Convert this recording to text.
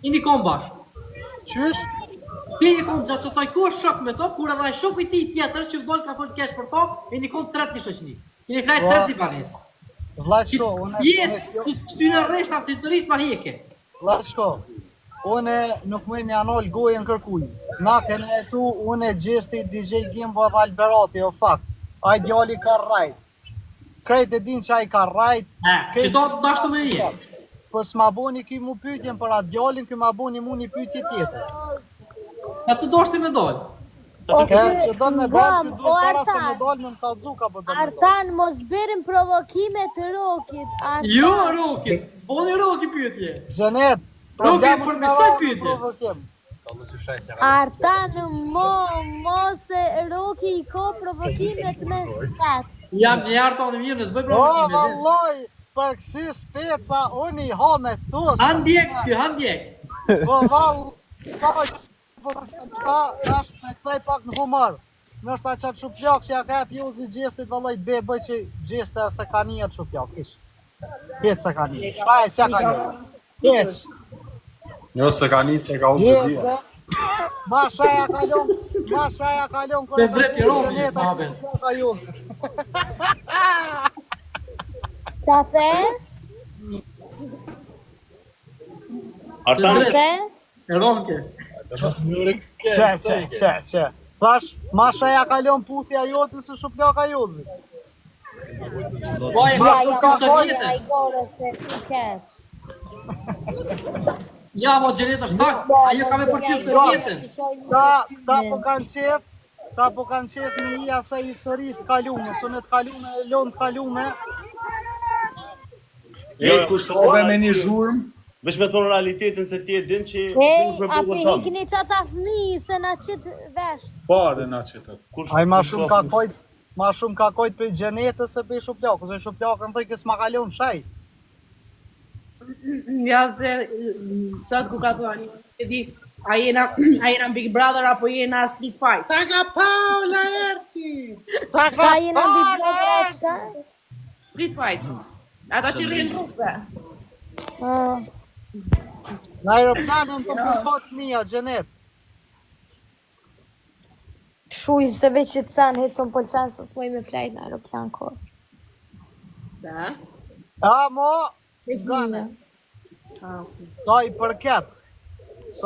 Jeni kon bashkë. Qysh? Ti e kon gjatë qësaj ku është shok me to, kur edhe shoku i ti tjetër që vdol ka fol kesh për to, e një kon tret një shoqni. Keni krajt tret një banes. Vlla shko, unë... Që ty në resht atë historisë ma heke. Vlla shko, unë nuk më janol gojën kërkuj. Na kene e tu, unë e gjesti DJ Gimbo dhe Alberati, o fakt. Aj djali ka rajt. Krejt e din që aj ka rajt. Që to të dashtu me një. Po s'ma boni ki mu pytjen për atë djalin, ki ma boni mu një pytje tjetër. Ja të doshti me dollë. Që do me dollë, ty duhet para se me dollë me më kalzuka për do me dollë. Artan, mos bërim provokime të Rokit. Jo, Rokit, s'boni Roki pyetje. Xhenet, Roki, përmisoj pyetje. Artan, mos e Roki i ko provokimet me spec. Jam një Artan e mirë, nësë bëj provokime. O, valloj, për kësi speca, unë i ha me tost. Handjeks kjo, handjeks. Po valloj, po është me këthej pak në humor. Nështë ta qatë shuplak që ja ka e pjuzi gjestit, valloj, të bëj që gjeste se ka një të shuplak, ish. Jetë se ka një, shpaj se ka një. Jesh. Jo se ka një, se ka unë të dhja. Ma shaja kalon, kërë Të drejt i Romi, babel. Ta the? Artan, Te? e Romke. Që. Thash, ma shaja kalon puthja jote se shuplaka jozi. Po e ka shumë të Ja, vjetës. i gore se shikeq. Ja, mo gjenet është fakt, ajo ka me përcil të vjetën. Ta po kanë qef me i asaj historisë të kalume, së në të kalume, e lonë të kalume. E kushtrove me një zhurmë, veç me thonë realitetin se ti e din që Api hikni qata fmi se na qitë vesht. pare na qëtët. Aj ma shumë ka kojt për gjenetës e për shuplakë, se shuplakën të kësë ma kalon shaj. Ja se sot ku ka thoni, e di, a jena Big Brother apo jena Street Fight? Ta ka Paula erti! Ka jena Big Brother e qka? Street Fight. Ata që rrinë rrugëve. Në aeroplanën të përfot mija, gjenet. Shuj se veç që të sen, hitë son polqen se s'moj me flajt në aeroplan ko. Sa? A, mo, Gane. ta i përket.